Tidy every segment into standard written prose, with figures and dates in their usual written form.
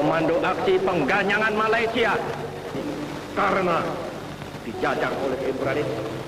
Komando Aksi Pengganyangan Malaysia karena dijajah oleh imperialis.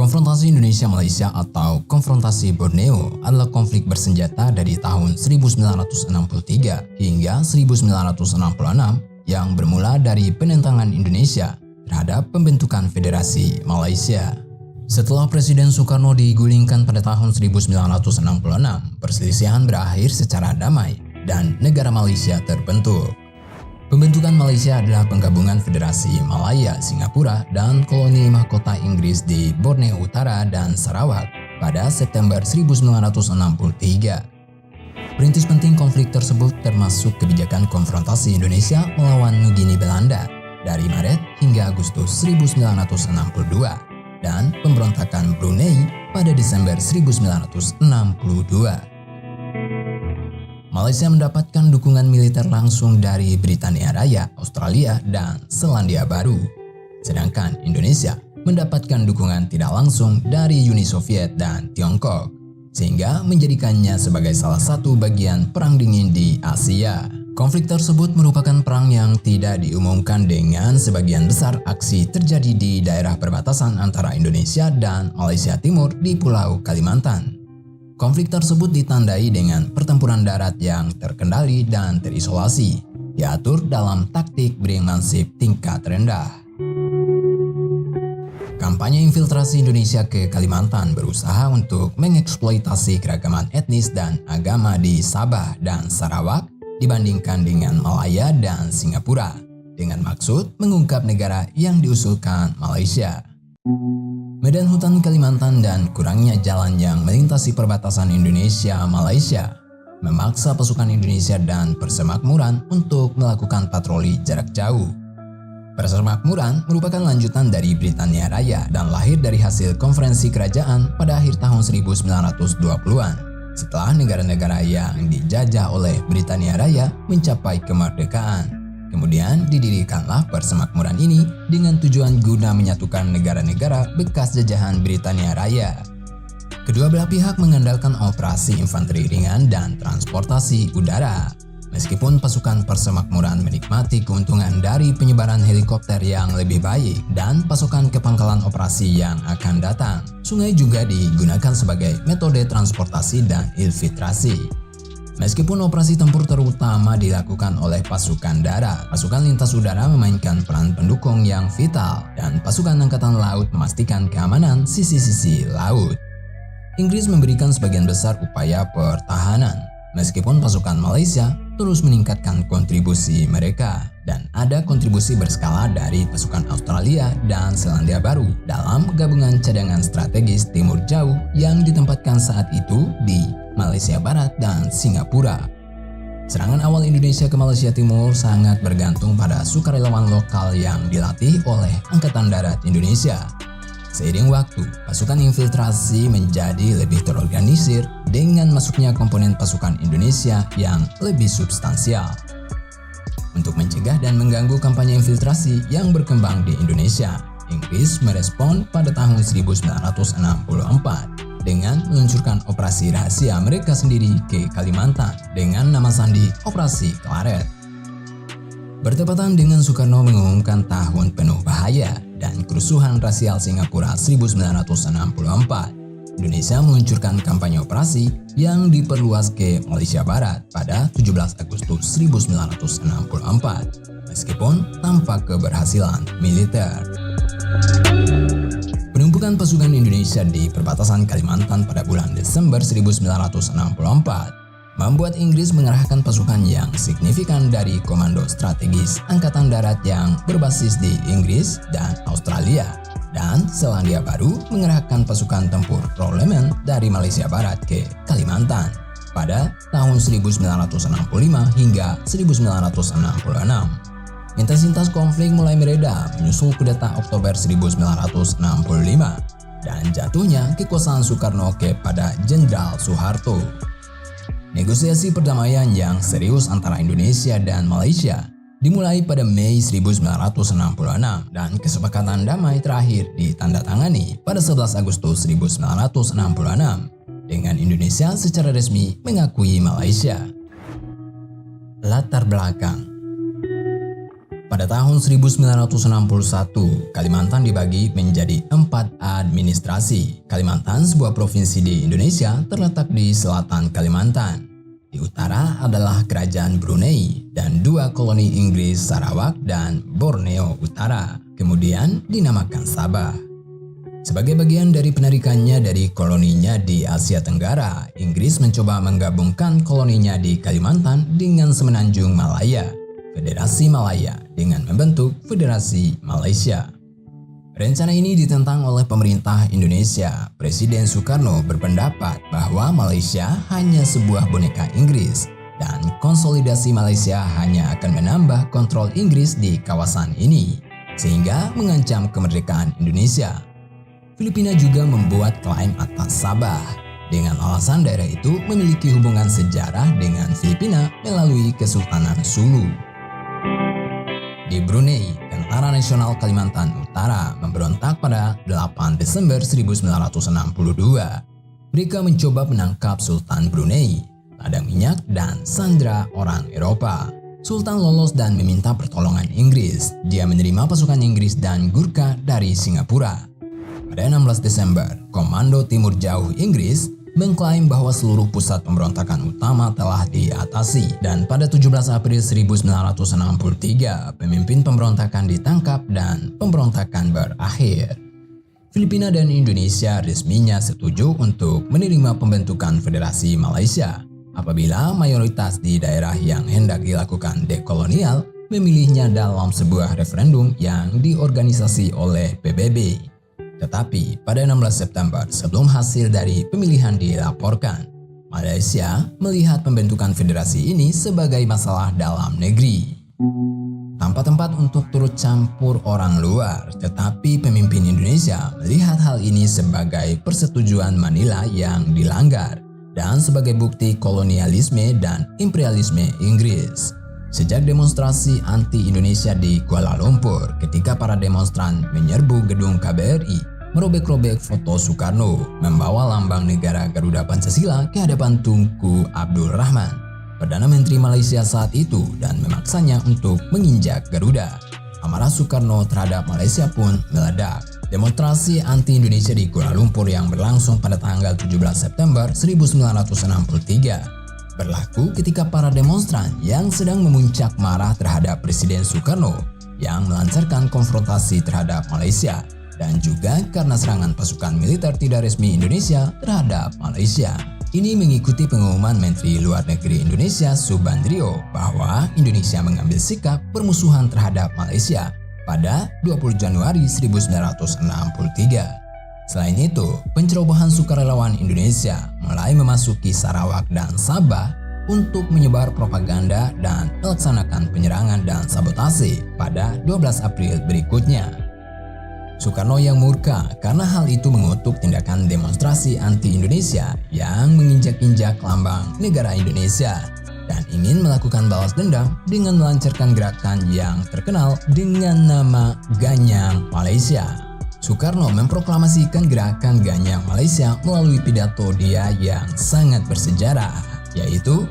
Konfrontasi Indonesia-Malaysia atau Konfrontasi Borneo adalah konflik bersenjata dari tahun 1963 hingga 1966 yang bermula dari penentangan Indonesia terhadap pembentukan Federasi Malaysia. Setelah Presiden Soekarno digulingkan pada tahun 1966, perselisihan berakhir secara damai dan negara Malaysia terbentuk. Pembentukan Malaysia adalah penggabungan Federasi Malaya, Singapura, dan koloni mahkota Inggris di Borneo Utara dan Sarawak pada September 1963. Perintis penting konflik tersebut termasuk kebijakan konfrontasi Indonesia melawan Nugini Belanda dari Maret hingga Agustus 1962 dan pemberontakan Brunei pada Desember 1962. Malaysia mendapatkan dukungan militer langsung dari Britania Raya, Australia, dan Selandia Baru. Sedangkan Indonesia mendapatkan dukungan tidak langsung dari Uni Soviet dan Tiongkok, sehingga menjadikannya sebagai salah satu bagian Perang Dingin di Asia. Konflik tersebut merupakan perang yang tidak diumumkan dengan sebagian besar aksi terjadi di daerah perbatasan antara Indonesia dan Malaysia Timur di Pulau Kalimantan. Konflik tersebut ditandai dengan pertempuran darat yang terkendali dan terisolasi, diatur dalam taktik berinvasif tingkat rendah. Kampanye infiltrasi Indonesia ke Kalimantan berusaha untuk mengeksploitasi keragaman etnis dan agama di Sabah dan Sarawak dibandingkan dengan Malaya dan Singapura, dengan maksud mengungkap negara yang diusulkan Malaysia. Medan hutan Kalimantan dan kurangnya jalan yang melintasi perbatasan Indonesia-Malaysia memaksa pasukan Indonesia dan Persemakmuran untuk melakukan patroli jarak jauh. Persemakmuran merupakan lanjutan dari Britania Raya dan lahir dari hasil konferensi kerajaan pada akhir tahun 1920-an setelah negara-negara yang dijajah oleh Britania Raya mencapai kemerdekaan. Kemudian didirikanlah Persemakmuran ini dengan tujuan guna menyatukan negara-negara bekas jajahan Britania Raya. Kedua belah pihak mengandalkan operasi infanteri ringan dan transportasi udara. Meskipun pasukan Persemakmuran menikmati keuntungan dari penyebaran helikopter yang lebih baik dan pasukan ke pangkalan operasi yang akan datang, sungai juga digunakan sebagai metode transportasi dan infiltrasi. Meskipun operasi tempur terutama dilakukan oleh pasukan darat, pasukan lintas udara memainkan peran pendukung yang vital dan pasukan angkatan laut memastikan keamanan sisi-sisi laut. Inggris memberikan sebagian besar upaya pertahanan, meskipun pasukan Malaysia terus meningkatkan kontribusi mereka dan ada kontribusi berskala dari pasukan Australia dan Selandia Baru dalam gabungan cadangan strategis Timur Jauh yang ditempatkan saat itu di Malaysia Barat dan Singapura. Serangan awal Indonesia ke Malaysia Timur sangat bergantung pada sukarelawan lokal yang dilatih oleh Angkatan Darat Indonesia. Seiring waktu, pasukan infiltrasi menjadi lebih terorganisir dengan masuknya komponen pasukan Indonesia yang lebih substansial. Untuk mencegah dan mengganggu kampanye infiltrasi yang berkembang di Indonesia, Inggris merespon pada tahun 1964 dengan meluncurkan operasi rahasia mereka sendiri ke Kalimantan dengan nama sandi Operasi Klaret. Bertepatan dengan Soekarno mengumumkan tahun penuh bahaya dan kerusuhan rasial Singapura 1964, Indonesia meluncurkan kampanye operasi yang diperluas ke Malaysia Barat pada 17 Agustus 1964, meskipun tanpa keberhasilan militer. Penumpukan pasukan Indonesia di perbatasan Kalimantan pada bulan Desember 1964 membuat Inggris mengerahkan pasukan yang signifikan dari Komando Strategis Angkatan Darat yang berbasis di Inggris dan Australia, dan Selandia Baru mengerahkan pasukan tempur Rolleman dari Malaysia Barat ke Kalimantan pada tahun 1965 hingga 1966. Intensitas konflik mulai mereda menyusul kudeta Oktober 1965. dan jatuhnya kekuasaan Soekarno kepada Jenderal Soeharto. Negosiasi perdamaian yang serius antara Indonesia dan Malaysia dimulai pada Mei 1966 dan kesepakatan damai terakhir ditandatangani pada 11 Agustus 1966 dengan Indonesia secara resmi mengakui Malaysia. Latar belakang. Pada tahun 1961, Kalimantan dibagi menjadi 4 administrasi. Kalimantan, sebuah provinsi di Indonesia, terletak di selatan Kalimantan. Di utara adalah Kerajaan Brunei dan 2 koloni Inggris, Sarawak dan Borneo Utara. Kemudian dinamakan Sabah. Sebagai bagian dari penarikannya dari koloninya di Asia Tenggara, Inggris mencoba menggabungkan koloninya di Kalimantan dengan Semenanjung Malaya, Federasi Malaya, dengan membentuk Federasi Malaysia. Rencana ini ditentang oleh pemerintah Indonesia. Presiden Soekarno berpendapat bahwa Malaysia hanya sebuah boneka Inggris dan konsolidasi Malaysia hanya akan menambah kontrol Inggris di kawasan ini, sehingga mengancam kemerdekaan Indonesia. Filipina juga membuat klaim atas Sabah dengan alasan daerah itu memiliki hubungan sejarah dengan Filipina melalui Kesultanan Sulu. Di Brunei, Tentara Nasional Kalimantan Utara memberontak pada 8 Desember 1962. Mereka mencoba menangkap Sultan Brunei, ladang minyak, dan sandra orang Eropa. Sultan lolos dan meminta pertolongan Inggris. Dia menerima pasukan Inggris dan Gurkha dari Singapura. Pada 16 Desember, Komando Timur Jauh Inggris mengklaim bahwa seluruh pusat pemberontakan utama telah diatasi, dan pada 17 April 1963 pemimpin pemberontakan ditangkap dan pemberontakan berakhir. Filipina dan Indonesia resminya setuju untuk menerima pembentukan Federasi Malaysia apabila mayoritas di daerah yang hendak dilakukan dekolonial memilihnya dalam sebuah referendum yang diorganisasi oleh PBB. Tetapi pada 16 September sebelum hasil dari pemilihan dilaporkan, Malaysia melihat pembentukan federasi ini sebagai masalah dalam negeri, tanpa tempat untuk turut campur orang luar. Tetapi pemimpin Indonesia melihat hal ini sebagai persetujuan Manila yang dilanggar dan sebagai bukti kolonialisme dan imperialisme Inggris. Sejak demonstrasi anti-Indonesia di Kuala Lumpur, ketika para demonstran menyerbu gedung KBRI, merobek-robek foto Soekarno, membawa lambang negara Garuda Pancasila ke hadapan Tunku Abdul Rahman, Perdana Menteri Malaysia saat itu, dan memaksanya untuk menginjak Garuda. Amarah Soekarno terhadap Malaysia pun meledak. Demonstrasi anti-Indonesia di Kuala Lumpur yang berlangsung pada tanggal 17 September 1963 berlaku ketika para demonstran yang sedang memuncak marah terhadap Presiden Soekarno yang melancarkan konfrontasi terhadap Malaysia, dan juga karena serangan pasukan militer tidak resmi Indonesia terhadap Malaysia. Ini mengikuti pengumuman Menteri Luar Negeri Indonesia Subandrio bahwa Indonesia mengambil sikap permusuhan terhadap Malaysia pada 20 Januari 1963. Selain itu, pencerobohan sukarelawan Indonesia mulai memasuki Sarawak dan Sabah untuk menyebar propaganda dan melaksanakan penyerangan dan sabotase pada 12 April berikutnya. Soekarno yang murka karena hal itu mengutuk tindakan demonstrasi anti-Indonesia yang menginjak-injak lambang negara Indonesia dan ingin melakukan balas dendam dengan melancarkan gerakan yang terkenal dengan nama Ganyang Malaysia. Soekarno memproklamasikan gerakan Ganyang Malaysia melalui pidato dia yang sangat bersejarah, yaitu,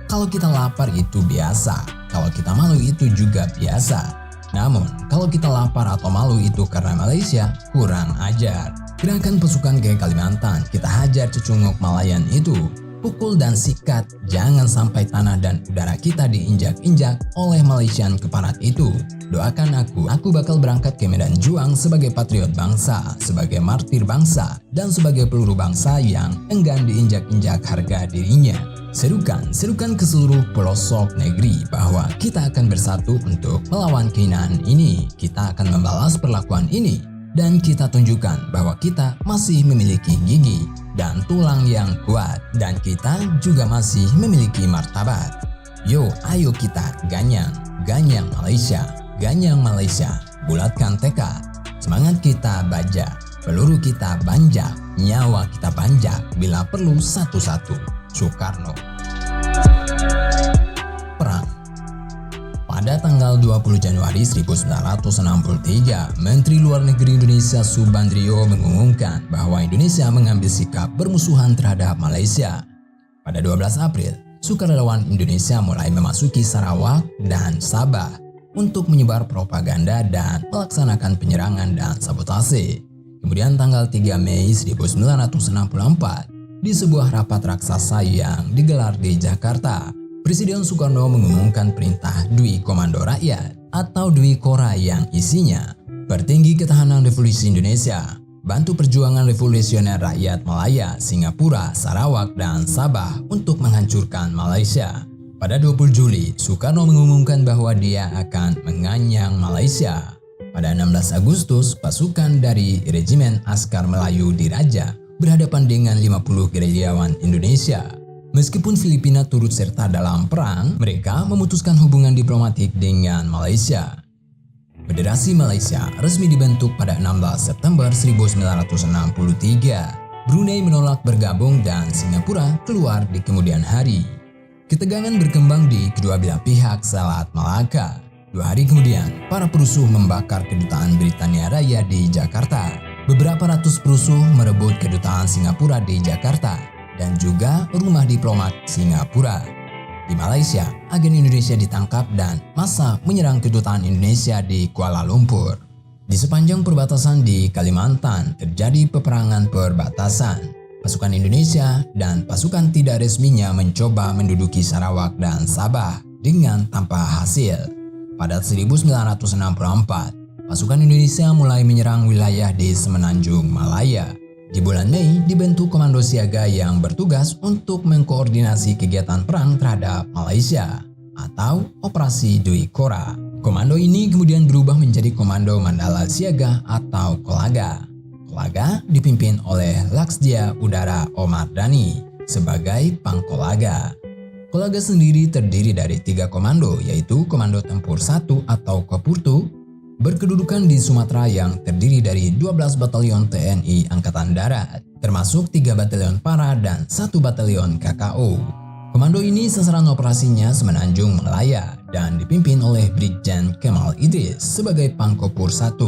"Kalau kita lapar itu biasa, kalau kita malu itu juga biasa. Namun, kalau kita lapar atau malu itu karena Malaysia, kurang ajar." Gerakan pasukan ke Kalimantan, kita hajar cecunguk Malayan itu. Pukul dan sikat, jangan sampai tanah dan udara kita diinjak-injak oleh Malaysian keparat itu. Doakan aku bakal berangkat ke medan juang sebagai patriot bangsa, sebagai martir bangsa, dan sebagai peluru bangsa yang enggan diinjak-injak harga dirinya. Serukan ke seluruh pelosok negeri bahwa kita akan bersatu untuk melawan kehinaan ini. Kita akan membalas perlakuan ini. Dan kita tunjukkan bahwa kita masih memiliki gigi dan tulang yang kuat, dan kita juga masih memiliki martabat. Yo, ayo kita ganyang Malaysia, bulatkan tekad, semangat kita baja, Peluru kita banjak, nyawa kita banjak bila perlu satu-satu. Soekarno. Perang. Pada tanggal 20 Januari 1963, Menteri Luar Negeri Indonesia Subandrio mengumumkan bahwa Indonesia mengambil sikap bermusuhan terhadap Malaysia. Pada 12 April, sukarelawan Indonesia mulai memasuki Sarawak dan Sabah untuk menyebar propaganda dan melaksanakan penyerangan dan sabotase. Kemudian tanggal 3 Mei 1964, di sebuah rapat raksasa yang digelar di Jakarta, Presiden Soekarno mengumumkan perintah Dwi Komando Rakyat atau Dwi Kora yang isinya Pertinggi Ketahanan Revolusi Indonesia, bantu perjuangan revolusioner rakyat Malaya, Singapura, Sarawak, dan Sabah untuk menghancurkan Malaysia. Pada 20 Juli, Soekarno mengumumkan bahwa dia akan menganyang Malaysia. Pada 16 Agustus, pasukan dari Regimen Askar Melayu Diraja berhadapan dengan 50 gerilyawan Indonesia. Meskipun Filipina turut serta dalam perang, mereka memutuskan hubungan diplomatik dengan Malaysia. Federasi Malaysia resmi dibentuk pada 16 September 1963. Brunei menolak bergabung dan Singapura keluar di kemudian hari. Ketegangan berkembang di kedua belah pihak Selat Malaka. 2 hari kemudian, para perusuh membakar kedutaan Britania Raya di Jakarta. Beberapa ratus perusuh merebut kedutaan Singapura di Jakarta dan juga rumah diplomat Singapura. Di Malaysia, agen Indonesia ditangkap dan massa menyerang kedutaan Indonesia di Kuala Lumpur. Di sepanjang perbatasan di Kalimantan terjadi peperangan perbatasan. Pasukan Indonesia dan pasukan tidak resminya mencoba menduduki Sarawak dan Sabah dengan tanpa hasil. Pada 1964, pasukan Indonesia mulai menyerang wilayah di Semenanjung Malaya. Di bulan Mei dibentuk komando siaga yang bertugas untuk mengkoordinasi kegiatan perang terhadap Malaysia atau Operasi Dwi Kora. Komando ini kemudian berubah menjadi Komando Mandala Siaga atau Kolaga. Kolaga dipimpin oleh Laksdia Udara Omar Dhani sebagai Pangkolaga. Kolaga sendiri terdiri dari 3 komando, yaitu Komando Tempur 1 atau Kopurtu, berkedudukan di Sumatera yang terdiri dari 12 batalion TNI Angkatan Darat, termasuk 3 batalion Para dan 1 batalion KKO. Komando ini sasaran operasinya Semenanjung Malaya dan dipimpin oleh Brigjen Kemal Idris sebagai Pangkopur 1.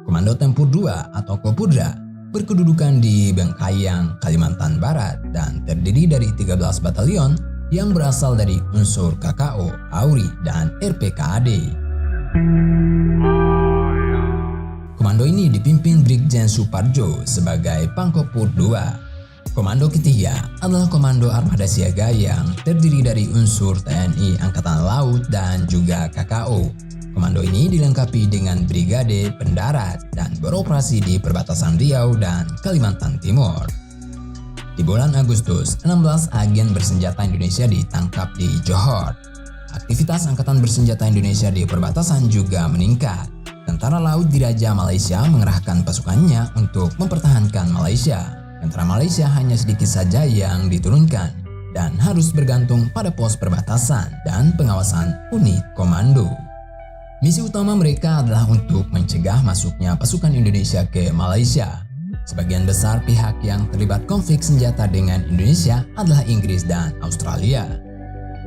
Komando Tempur 2 atau Kopudra berkedudukan di Bengkayang, Kalimantan Barat dan terdiri dari 13 batalion yang berasal dari unsur KKO, AURI, dan RPKAD. Komando ini dipimpin Brigjen Suparjo sebagai Pangkopur 2. Komando ketiga adalah Komando Armada Siaga yang terdiri dari unsur TNI Angkatan Laut dan juga KKO. Komando ini dilengkapi dengan brigade pendarat dan beroperasi di perbatasan Riau dan Kalimantan Timur. Di bulan Agustus, 16 agen bersenjata Indonesia ditangkap di Johor. Aktivitas Angkatan Bersenjata Indonesia di perbatasan juga meningkat. Tentara Laut Diraja Malaysia mengerahkan pasukannya untuk mempertahankan Malaysia. Tentara Malaysia hanya sedikit saja yang diturunkan dan harus bergantung pada pos perbatasan dan pengawasan unit komando. Misi utama mereka adalah untuk mencegah masuknya pasukan Indonesia ke Malaysia. Sebagian besar pihak yang terlibat konflik senjata dengan Indonesia adalah Inggris dan Australia.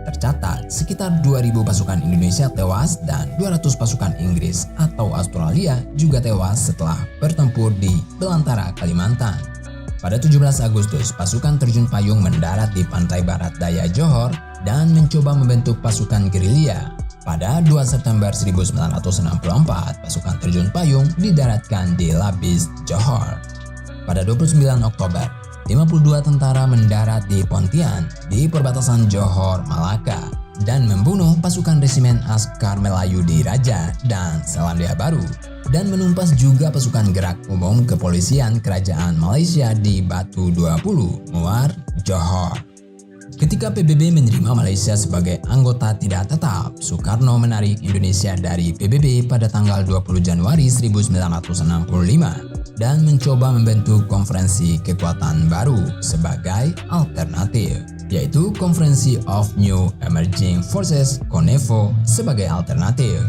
Tercatat sekitar 2.000 pasukan Indonesia tewas dan 200 pasukan Inggris atau Australia juga tewas setelah bertempur di belantara Kalimantan. Pada 17 Agustus, pasukan terjun payung mendarat di pantai barat daya Johor dan mencoba membentuk pasukan gerilya. Pada 2 September 1964, pasukan terjun payung didaratkan di Labis, Johor. Pada 29 Oktober, 52 tentara mendarat di Pontian di perbatasan Johor, Malaka dan membunuh pasukan Resimen Askar Melayu Diraja dan Selandia Baru dan menumpas juga pasukan gerak umum kepolisian kerajaan Malaysia di Batu 20, Muar, Johor. Ketika PBB menerima Malaysia sebagai anggota tidak tetap, Soekarno menarik Indonesia dari PBB pada tanggal 20 Januari 1965 dan mencoba membentuk konferensi kekuatan baru sebagai alternatif, yaitu Konferensi of New Emerging Forces (CONEFO) sebagai alternatif.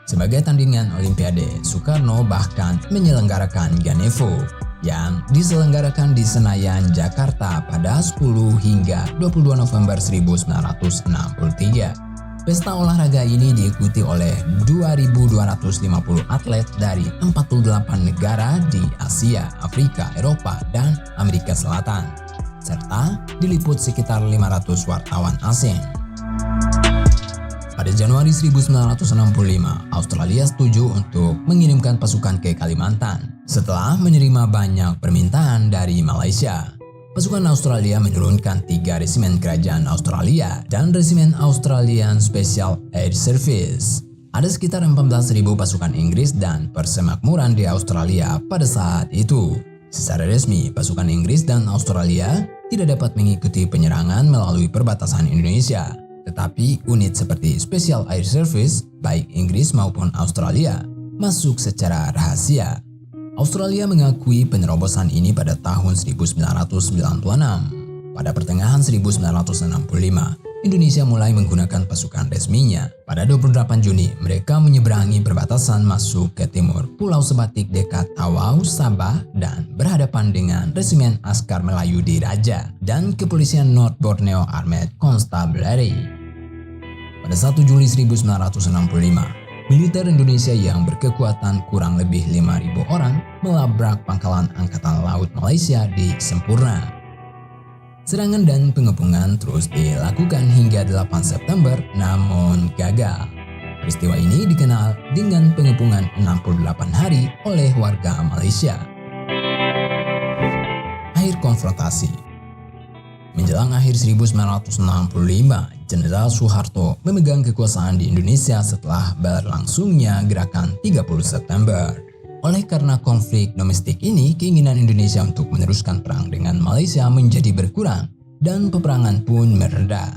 Sebagai tandingan Olimpiade, Soekarno bahkan menyelenggarakan GANEFO, yang diselenggarakan di Senayan, Jakarta pada 10 hingga 22 November 1963. Pesta olahraga ini diikuti oleh 2.250 atlet dari 48 negara di Asia, Afrika, Eropa, dan Amerika Selatan, serta diliput sekitar 500 wartawan asing. Pada Januari 1965, Australia setuju untuk mengirimkan pasukan ke Kalimantan setelah menerima banyak permintaan dari Malaysia. Pasukan Australia menurunkan 3 resimen kerajaan Australia dan resimen Australian Special Air Service. Ada sekitar 14.000 pasukan Inggris dan persemakmuran di Australia pada saat itu. Secara resmi, pasukan Inggris dan Australia tidak dapat mengikuti penyerangan melalui perbatasan Indonesia. Tetapi unit seperti Special Air Service, baik Inggris maupun Australia, masuk secara rahasia. Australia mengakui penerobosan ini pada tahun 1996. Pada pertengahan 1965, Indonesia mulai menggunakan pasukan resminya. Pada 28 Juni, mereka menyeberangi perbatasan masuk ke timur Pulau Sebatik dekat Tawau, Sabah, dan berhadapan dengan Resimen Askar Melayu di Raja dan Kepolisian North Borneo Armed Constabulary. Pada 1 Juli 1965, militer Indonesia yang berkekuatan kurang lebih 5.000 orang melabrak pangkalan Angkatan Laut Malaysia di Sempurna. Serangan dan pengepungan terus dilakukan hingga 8 September namun gagal. Peristiwa ini dikenal dengan pengepungan 68 hari oleh warga Malaysia. Akhir konfrontasi. Menjelang akhir 1965, Jenderal Soeharto memegang kekuasaan di Indonesia setelah berlangsungnya gerakan 30 September. Oleh karena konflik domestik ini, keinginan Indonesia untuk meneruskan perang dengan Malaysia menjadi berkurang dan peperangan pun mereda.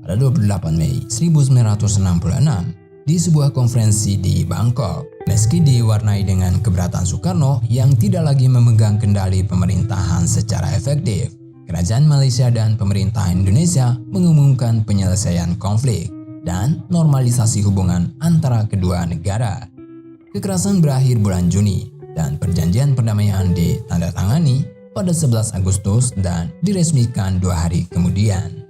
Pada 28 Mei 1966, di sebuah konferensi di Bangkok, meski diwarnai dengan keberatan Soekarno yang tidak lagi memegang kendali pemerintahan secara efektif, Kerajaan Malaysia dan pemerintah Indonesia mengumumkan penyelesaian konflik dan normalisasi hubungan antara kedua negara. Kekerasan berakhir bulan Juni dan perjanjian perdamaian ditandatangani pada 11 Agustus dan diresmikan 2 hari kemudian.